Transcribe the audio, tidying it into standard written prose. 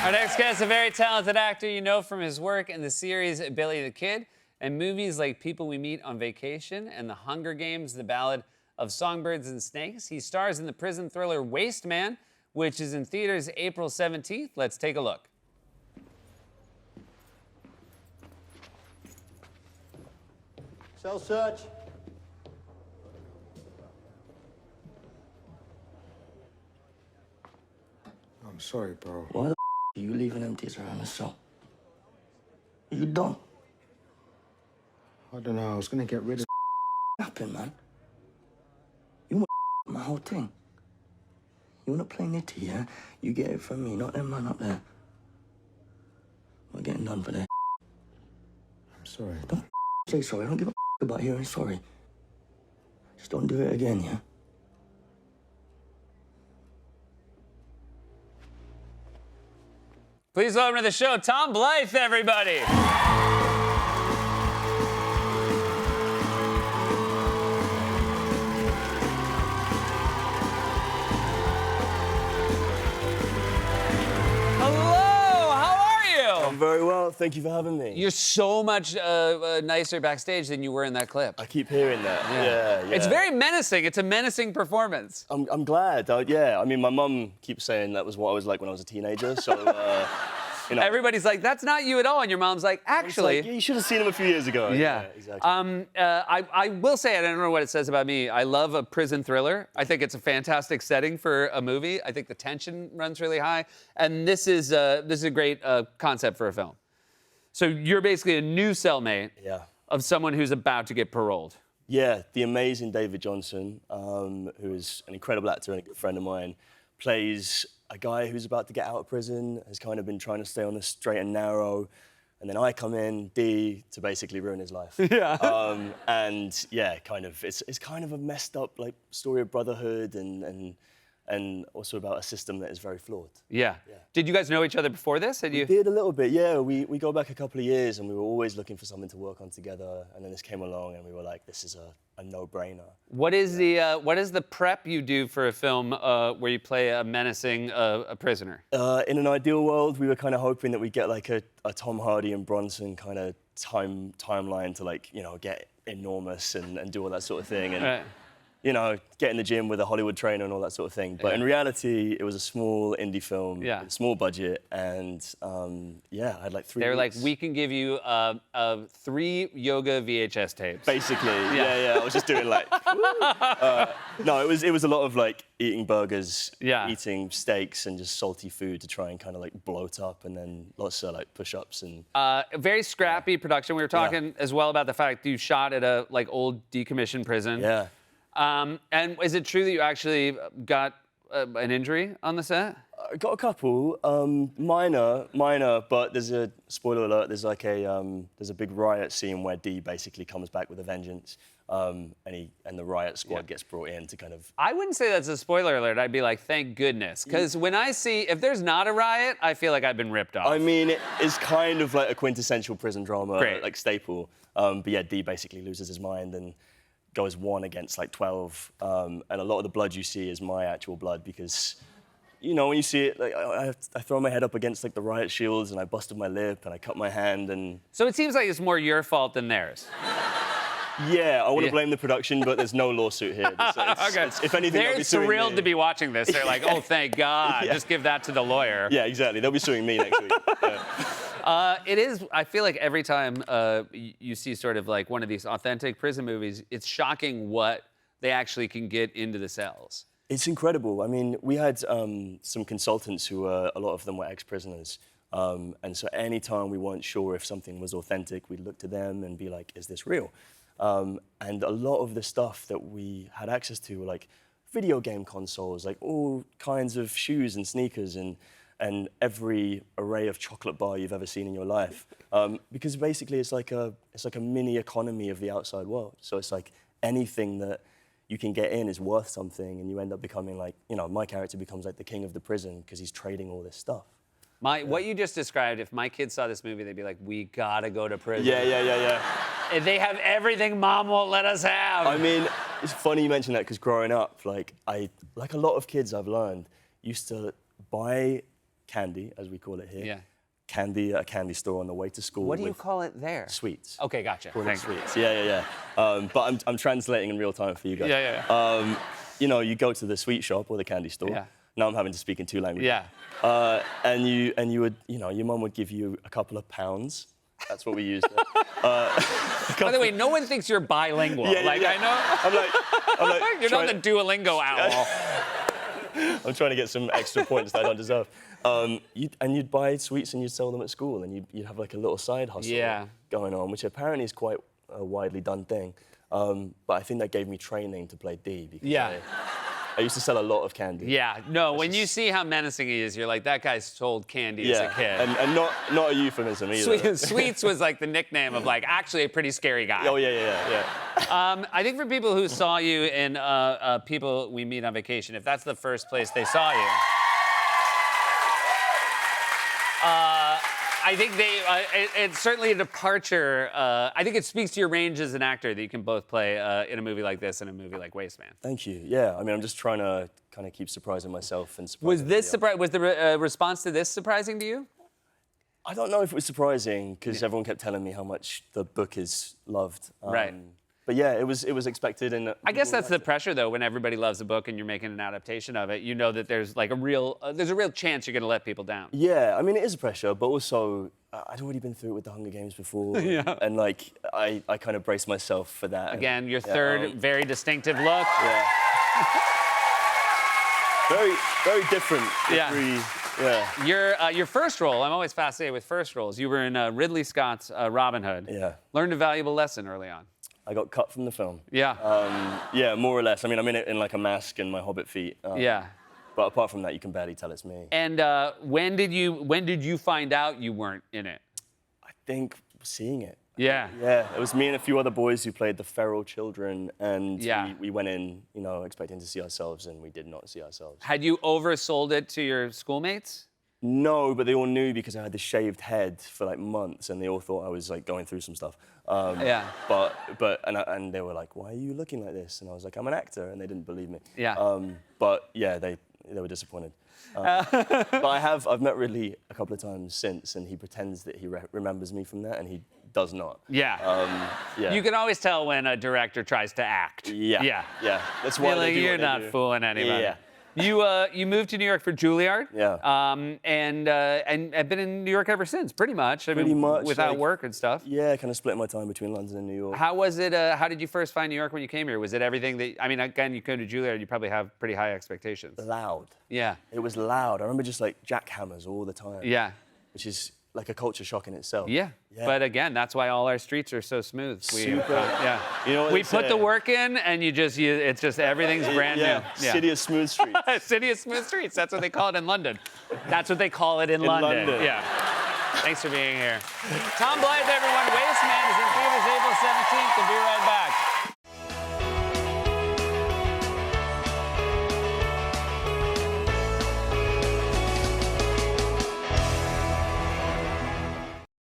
Our next guest is a very talented actor you know from his work in the series Billy the Kid and movies like People We Meet on Vacation and The Hunger Games, The Ballad of Songbirds and Snakes. He stars in the prison thriller Waste Man, which is in theaters April 17th. Let's take a look. Cell search. I'm sorry, bro. Why the are you leaving empties around the cell? Are you done? I don't know. I was gonna get rid of. Happened, man. You want my whole thing. You wanna play nitty, yeah? You get it from me, not them man up there. We're getting done for that. I'm sorry. Don't say sorry. I don't give a about hearing sorry. Just don't do it again, yeah? Please welcome to the show, Tom Blythe, everybody. I'm very well, thank you for having me. You're so much nicer backstage than you were in that clip. I keep hearing that. Yeah. It's very menacing. It's a menacing performance. I'm glad. Yeah, I mean, my mum keeps saying that was what I was like when I was a teenager, so, you know. Everybody's like, that's not you at all. And your mom's like, actually. Like, you should have seen him a few years ago. Yeah. Exactly. I will say, and I don't know what it says about me, I love a prison thriller. I think it's a fantastic setting for a movie. I think the tension runs really high. And this is a great concept for a film. So you're basically a new cellmate of someone who's about to get paroled. Yeah, the amazing David Johnson, who is an incredible actor and a good friend of mine, plays a guy who's about to get out of prison, has kind of been trying to stay on the straight and narrow, and then I come in, D, to basically ruin his life. Yeah. And yeah, kind of, it's kind of a messed up like story of brotherhood and also about a system that is very flawed. Yeah. Did you guys know each other before this? We did a little bit, yeah. We go back a couple of years and we were always looking for something to work on together, and then this came along and we were like, this is a no-brainer. What is the prep you do for a film where you play a menacing a prisoner? In an ideal world, we were kind of hoping that we'd get like a Tom Hardy and Bronson kind of timeline to like, you know, get enormous and do all that sort of thing. And, right. You know, get in the gym with a Hollywood trainer and all that sort of thing. But in reality, it was a small indie film, small budget, and I had like 3 They were like, weeks. we can give you 3 yoga VHS tapes. Basically, yeah. I was just doing like, no, it was a lot of like eating burgers, eating steaks, and just salty food to try and kind of like bloat up, and then lots of like push-ups and. Very scrappy production. We were talking as well about the fact you shot at a like old decommissioned prison. Yeah. And is it true that you actually got an injury on the set? I got a couple, minor, but there's a, spoiler alert, there's like there's a big riot scene where D basically comes back with a vengeance, and the riot squad gets brought in to kind of... I wouldn't say that's a spoiler alert. I'd be like, thank goodness. Because when I see, if there's not a riot, I feel like I've been ripped off. I mean, it's kind of like a quintessential prison drama, like staple. But yeah, D basically loses his mind and goes 1 against like 12, and a lot of the blood you see is my actual blood because, you know, when you see it, like I throw my head up against like the riot shields and I busted my lip and I cut my hand and. So it seems like it's more your fault than theirs. Yeah, I want to blame the production, but there's no lawsuit here. Okay. If anything, they're thrilled to be watching this. They're like, oh, thank God. Just give that to the lawyer. Yeah, exactly. They'll be suing me next week. It is, I feel like every time you see sort of like one of these authentic prison movies, it's shocking what they actually can get into the cells. It's incredible. I mean, we had some consultants who a lot of them were ex-prisoners. And so anytime we weren't sure if something was authentic, we'd look to them and be like, is this real? And a lot of the stuff that we had access to were like video game consoles, like all kinds of shoes and sneakers and every array of chocolate bar you've ever seen in your life. Because basically it's like a mini economy of the outside world. So it's like anything that you can get in is worth something, and you end up becoming like, you know, my character becomes like the king of the prison because he's trading all this stuff. What you just described, if my kids saw this movie, they'd be like, we gotta go to prison. Yeah. And they have everything mom won't let us have. I mean, it's funny you mention that because growing up, like a lot of kids I've learned used to buy candy, as we call it here. Yeah. Candy at a candy store on the way to school. What do you with call it there? Sweets. Okay, gotcha. Call it Thank you. sweets. Yeah. But I'm translating in real time for you guys. Yeah. You know, you go to the sweet shop or the candy store. Yeah. Now I'm having to speak in two languages. Yeah. And you would, you know, your mum would give you a couple of pounds. That's what we used. By the way, no one thinks you're bilingual. Yeah, like, yeah. I know. I'm like You're not trying- the Duolingo owl. I'm trying to get some extra points that I don't deserve. You'd buy sweets and you'd sell them at school, and you'd have like a little side hustle going on, which apparently is quite a widely done thing. But I think that gave me training to play D. Because I used to sell a lot of candy. Yeah. No, when you see how menacing he is, you're like, that guy sold candy as a kid. And not a euphemism either. Sweets was like the nickname of like actually a pretty scary guy. Oh, yeah. I think for people who saw you in People We Meet on Vacation, if that's the first place they saw you, I think it's certainly a departure. I think it speaks to your range as an actor that you can both play in a movie like this and a movie like Waste Man. Thank you. Yeah, I mean, I'm just trying to kind of keep surprising myself and surprising Was this everybody else. was the response to this surprising to you? I don't know if it was surprising because everyone kept telling me how much the book is loved. Right. But yeah, it was expected, and I guess that's the pressure, though, when everybody loves a book and you're making an adaptation of it. You know that there's like a real chance you're going to let people down. Yeah, I mean, it is a pressure, but also I'd already been through it with the Hunger Games before. And like, I kind of braced myself for that. Again, your third very distinctive look. Yeah. Very different. Yeah. Yeah. Your first role, I'm always fascinated with first roles. You were in Ridley Scott's Robin Hood. Yeah. Learned a valuable lesson early on. I got cut from the film. Yeah. Yeah, more or less. I mean, I'm in it in like a mask and my Hobbit feet. Yeah. But apart from that, you can barely tell it's me. And when did you find out you weren't in it? I think seeing it. Yeah. Yeah, it was me and a few other boys who played the feral children, and Yeah. we went in, you know, expecting to see ourselves, and we did not see ourselves. Had you oversold it to your schoolmates? No, but they all knew because I had this shaved head for like months, and they all thought I was like going through some stuff. Yeah. And they were like, "Why are you looking like this?" And I was like, "I'm an actor," and they didn't believe me. Yeah. But yeah, they were disappointed. But I've met Ridley a couple of times since, and he pretends that he remembers me from that, and he does not. Yeah. Yeah. You can always tell when a director tries to act. Yeah. Yeah. Yeah. That's why You're like, they do you're what they not do. fooling anybody. Yeah. You moved to New York for Juilliard. Yeah. And have been in New York ever since, pretty much. I Pretty mean, much, without like- work and stuff. Yeah, kind of split my time between London and New York. How was it? How did you first find New York when you came here? Was it everything that? I mean, again, you came to Juilliard. You probably have pretty high expectations. Loud. Yeah. It was loud. I remember just like jackhammers all the time. Yeah. Which is like a culture shock in itself. Yeah. But again, that's why all our streets are so smooth. Super. Yeah. You know what we they put the say? work in, and it's just everything's brand Yeah. new. City of smooth streets. City of smooth streets. That's what they call it in London. That's what they call it in London. London. Yeah. Thanks for being here. Tom Blythe, everyone. Waste Man is in theaters April 17th. We'll be right back.